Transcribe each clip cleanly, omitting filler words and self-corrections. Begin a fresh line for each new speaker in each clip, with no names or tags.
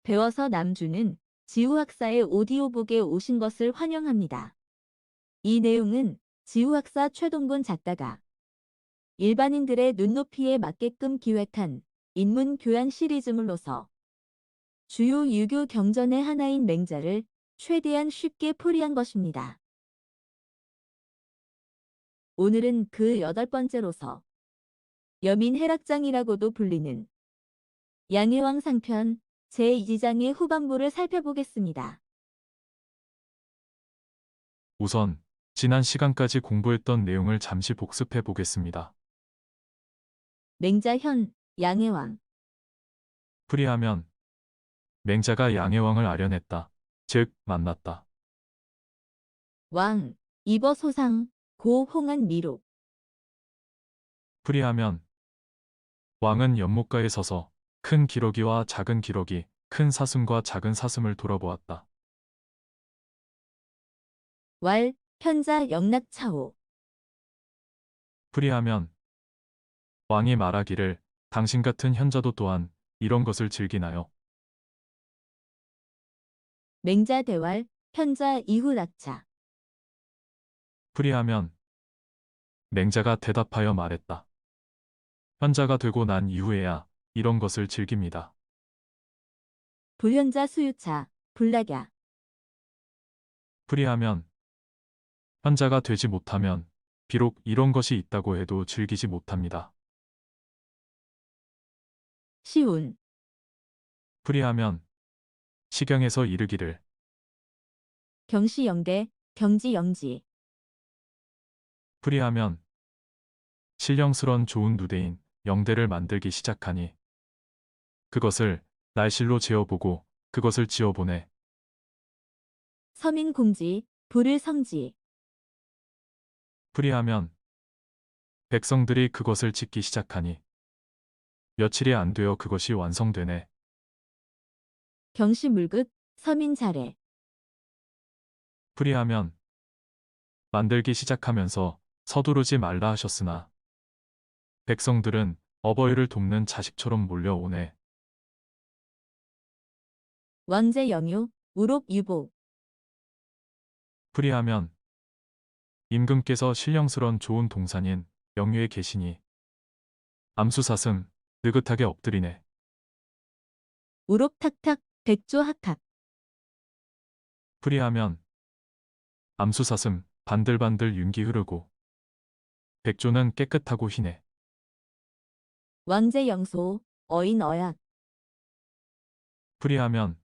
배워서 남주는 지우학사의 오디오북에 오신 것을 환영합니다. 이 내용은 지우학사 최동근 작가가 일반인들의 눈높이에 맞게끔 기획한 인문 교양 시리즈물로서 주요 유교 경전의 하나인 맹자를 최대한 쉽게 풀이한 것입니다. 오늘은 그 8번째로서 여민해락장이라고도 불리는 양해왕 상편 제2장의 후반부를 살펴보겠습니다.
우선 지난 시간까지 공부했던 내용을 잠시 복습해 보겠습니다.
맹자현, 양해왕.
풀이하면 맹자가 양해왕을 아련했다. 즉 만났다.
왕, 이버소상, 고 홍한 미록.
풀이하면 왕은 연못가에 서서 큰 기러기와 작은 기러기, 큰 사슴과 작은 사슴을 돌아보았다.
왈, 현자 영락차오.
풀이하면 왕이 말하기를 당신 같은 현자도 또한 이런 것을 즐기나요?
맹자 대왈, 현자 이후 낙차.
풀이하면 맹자가 대답하여 말했다. 현자가 되고 난 이후에야 이런 것을 즐깁니다.
불현자 수유차, 불락야.
풀이하면 현자가 되지 못하면 비록 이런 것이 있다고 해도 즐기지 못합니다.
시운.
풀이하면 시경에서 이르기를
경시영대, 경지영지.
풀이하면 신령스런 좋은 누대인 영대를 만들기 시작하니 그것을 날실로 재어보고 그것을 지어보네.
서민공지, 불을 성지.
풀이하면 백성들이 그것을 짓기 시작하니 며칠이 안 되어 그것이 완성되네.
경시물극, 서민자례.
풀이하면 만들기 시작하면서 서두르지 말라 하셨으나 백성들은 어버이를 돕는 자식처럼 몰려오네.
왕제영유, 우록유복.
풀이하면 임금께서 신령스런 좋은 동산인 영유에 계시니 암수사슴 느긋하게 엎드리네.
우록탁탁, 백조학학.
풀이하면 암수사슴 반들반들 윤기 흐르고 백조는 깨끗하고 희네.
왕제영소, 어인어약.
풀이하면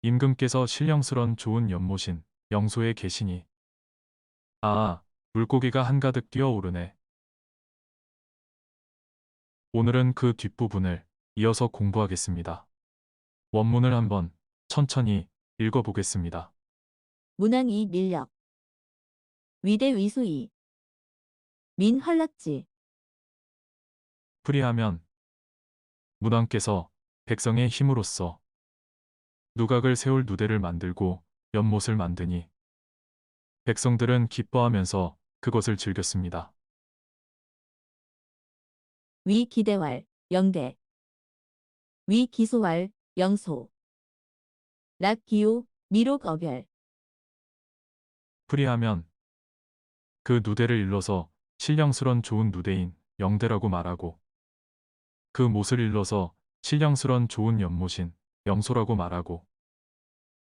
임금께서 신령스런 좋은 연못인 영소에 계시니 물고기가 한가득 뛰어오르네. 오늘은 그 뒷부분을 이어서 공부하겠습니다. 원문을 한번 천천히 읽어보겠습니다.
문왕이 밀력. 위대 위수이. 민활락지.
풀이하면 문왕께서 백성의 힘으로써 누각을 세울 누대를 만들고 연못을 만드니 백성들은 기뻐하면서 그것을 즐겼습니다.
위기대왈, 영대. 위기소왈, 영소. 락기요, 미록어별.
풀이하면 그 누대를 일러서 신령스런 좋은 누대인 영대라고 말하고 그 못을 일러서 신령스런 좋은 연못인 영소라고 말하고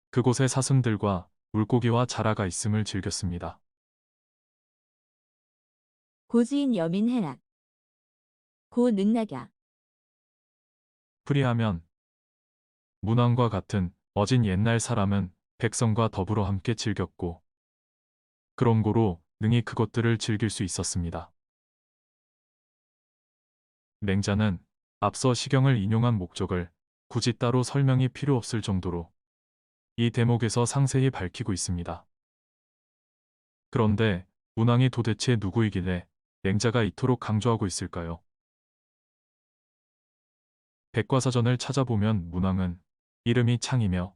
그곳에 사슴들과 물고기와 자라가 있음을 즐겼습니다.
고지인 여민해락. 고능락야.
풀이하면 문왕과 같은 어진 옛날 사람은 백성과 더불어 함께 즐겼고 그런 고로 능히 그것들을 즐길 수 있었습니다. 맹자는 앞서 시경을 인용한 목적을 굳이 따로 설명이 필요 없을 정도로 이 대목에서 상세히 밝히고 있습니다. 그런데 문왕이 도대체 누구이길래 맹자가 이토록 강조하고 있을까요? 백과사전을 찾아보면 문왕은 이름이 창이며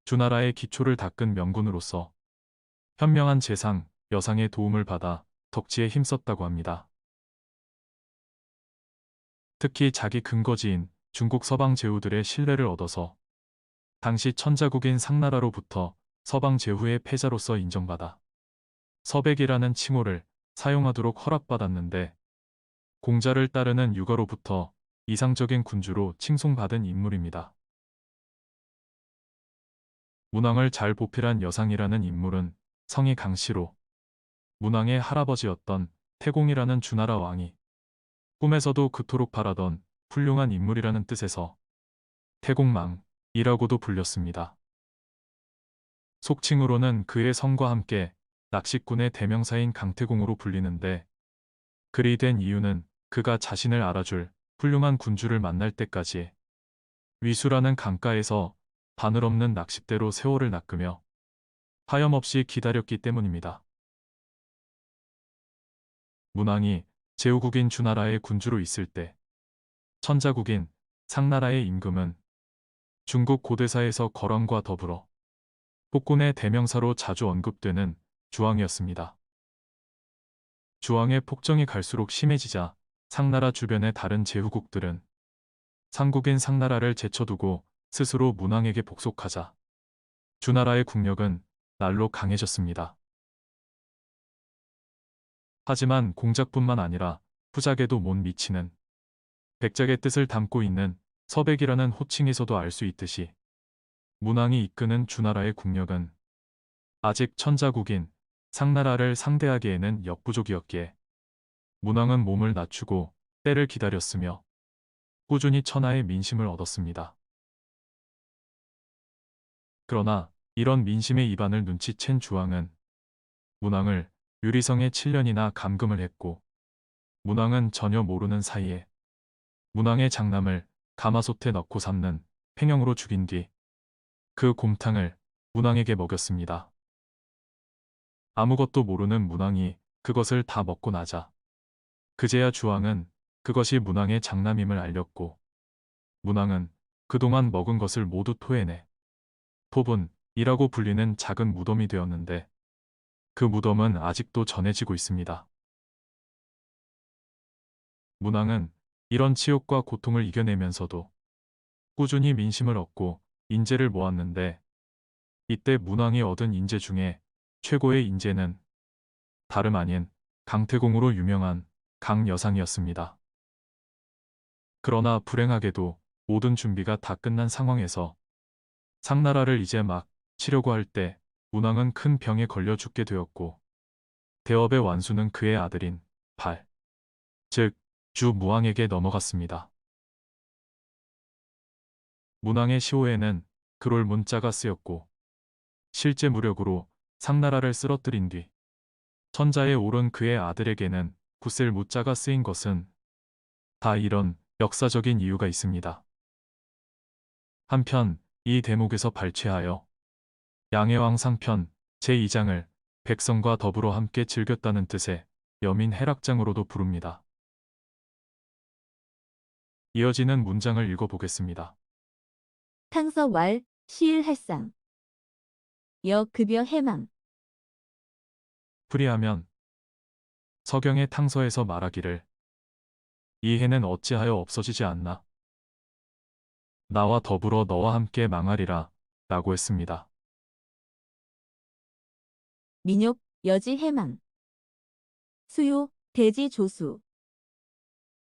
주나라의 기초를 닦은 명군으로서 현명한 재상, 여상의 도움을 받아 덕지에 힘썼다고 합니다. 특히 자기 근거지인 중국 서방 제후들의 신뢰를 얻어서 당시 천자국인 상나라로부터 서방 제후의 패자로서 인정받아 서백이라는 칭호를 사용하도록 허락받았는데 공자를 따르는 유가로부터 이상적인 군주로 칭송받은 인물입니다. 문왕을 잘 보필한 여상이라는 인물은 성이 강씨로 문왕의 할아버지였던 태공이라는 주나라 왕이 꿈에서도 그토록 바라던 훌륭한 인물이라는 뜻에서 태공망이라고도 불렸습니다. 속칭으로는 그의 성과 함께 낚시꾼의 대명사인 강태공으로 불리는데 그리 된 이유는 그가 자신을 알아줄 훌륭한 군주를 만날 때까지 위수라는 강가에서 바늘없는 낚싯대로 세월을 낚으며 하염없이 기다렸기 때문입니다. 문왕이 제후국인 주나라의 군주로 있을 때 천자국인 상나라의 임금은 중국 고대사에서 거랑과 더불어 폭군의 대명사로 자주 언급되는 주왕이었습니다. 주왕의 폭정이 갈수록 심해지자 상나라 주변의 다른 제후국들은 상국인 상나라를 제쳐두고 스스로 문왕에게 복속하자 주나라의 국력은 날로 강해졌습니다. 하지만 공작뿐만 아니라 후작에도 못 미치는 백작의 뜻을 담고 있는 서백이라는 호칭에서도 알 수 있듯이 문왕이 이끄는 주나라의 국력은 아직 천자국인 상나라를 상대하기에는 역부족이었기에 문왕은 몸을 낮추고 때를 기다렸으며 꾸준히 천하의 민심을 얻었습니다. 그러나 이런 민심의 이반을 눈치챈 주왕은 문왕을 유리성에 7년이나 감금을 했고 문왕은 전혀 모르는 사이에 문왕의 장남을 가마솥에 넣고 삶는 팽형으로 죽인 뒤 그 곰탕을 문왕에게 먹였습니다. 아무것도 모르는 문왕이 그것을 다 먹고 나자 그제야 주왕은 그것이 문왕의 장남임을 알렸고 문왕은 그동안 먹은 것을 모두 토해내 토분이라고 불리는 작은 무덤이 되었는데 그 무덤은 아직도 전해지고 있습니다. 문왕은 이런 치욕과 고통을 이겨내면서도 꾸준히 민심을 얻고 인재를 모았는데 이때 문왕이 얻은 인재 중에 최고의 인재는 다름 아닌 강태공으로 유명한 강여상이었습니다. 그러나 불행하게도 모든 준비가 다 끝난 상황에서 상나라를 이제 막 치려고 할 때 문왕은 큰 병에 걸려 죽게 되었고 대업의 완수는 그의 아들인 발, 즉 주무왕에게 넘어갔습니다. 문왕의 시호에는 그롤 문자가 쓰였고 실제 무력으로 상나라를 쓰러뜨린 뒤 천자에 오른 그의 아들에게는 굳셀 무자가 쓰인 것은 다 이런 역사적인 이유가 있습니다. 한편 이 대목에서 발췌하여 양해왕 상편 제2장을 백성과 더불어 함께 즐겼다는 뜻의 여민해락장으로도 부릅니다. 이어지는 문장을 읽어보겠습니다.
탕서왈 시일할상 여급여 해망
풀이하면 서경의 탕서에서 말하기를 이 해는 어찌하여 없어지지 않나? 나와 더불어 너와 함께 망하리라 라고 했습니다.
민욕 여지 해망 수요 대지 조수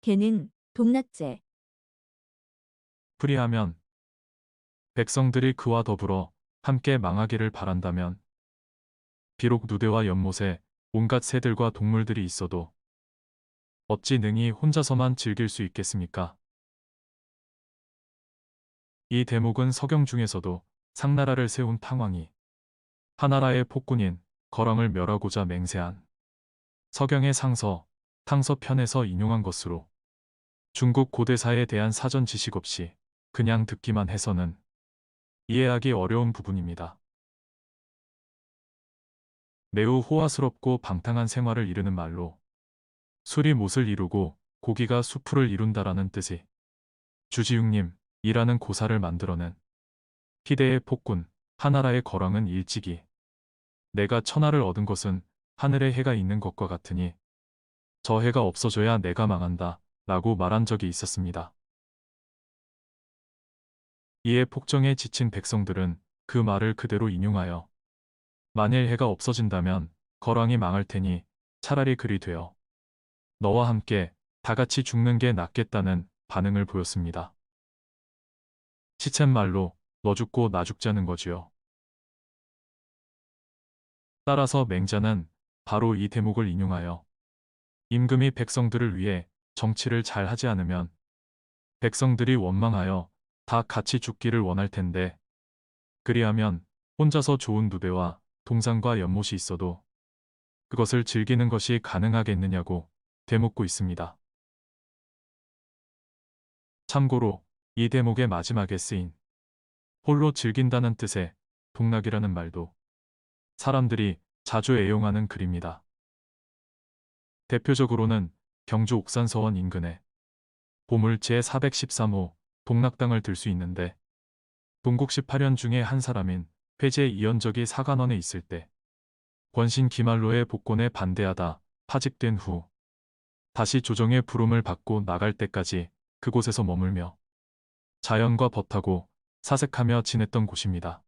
개는 동락제
풀이하면 백성들이 그와 더불어 함께 망하기를 바란다면 비록 누대와 연못에 온갖 새들과 동물들이 있어도 어찌 능히 혼자서만 즐길 수 있겠습니까? 이 대목은 서경 중에서도 상나라를 세운 탕왕이 하나라의 폭군인 거랑을 멸하고자 맹세한 서경의 상서, 탕서편에서 인용한 것으로 중국 고대사에 대한 사전 지식 없이 그냥 듣기만 해서는 이해하기 어려운 부분입니다. 매우 호화스럽고 방탕한 생활을 이르는 말로 술이 못을 이루고 고기가 수풀을 이룬다라는 뜻이 주지육림이라는 고사를 만들어낸 희대의 폭군 하나라의 거랑은 일찍이 내가 천하를 얻은 것은 하늘에 해가 있는 것과 같으니 저 해가 없어져야 내가 망한다 라고 말한 적이 있었습니다. 이에 폭정에 지친 백성들은 그 말을 그대로 인용하여 만일 해가 없어진다면 거랑이 망할 테니 차라리 그리 되어 너와 함께 다 같이 죽는 게 낫겠다는 반응을 보였습니다. 시쳇말로 너 죽고 나 죽자는 거지요. 따라서 맹자는 바로 이 대목을 인용하여 임금이 백성들을 위해 정치를 잘 하지 않으면 백성들이 원망하여 다 같이 죽기를 원할 텐데 그리하면 혼자서 좋은 누대와 동상과 연못이 있어도 그것을 즐기는 것이 가능하겠느냐고 되묻고 있습니다. 참고로 이 대목의 마지막에 쓰인 홀로 즐긴다는 뜻의 동락이라는 말도 사람들이 자주 애용하는 글입니다. 대표적으로는 경주 옥산서원 인근에 보물 제413호 동락당을 들 수 있는데 동국 18년 중에 한 사람인 회제 이연적이 사관원에 있을 때 권신 기말로의 복권에 반대하다 파직된 후 다시 조정의 부름을 받고 나갈 때까지 그곳에서 머물며 자연과 벗하고 사색하며 지냈던 곳입니다.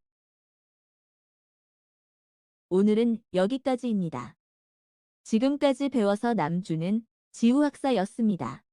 오늘은 여기까지입니다. 지금까지 배워서 남주는 지우학사였습니다.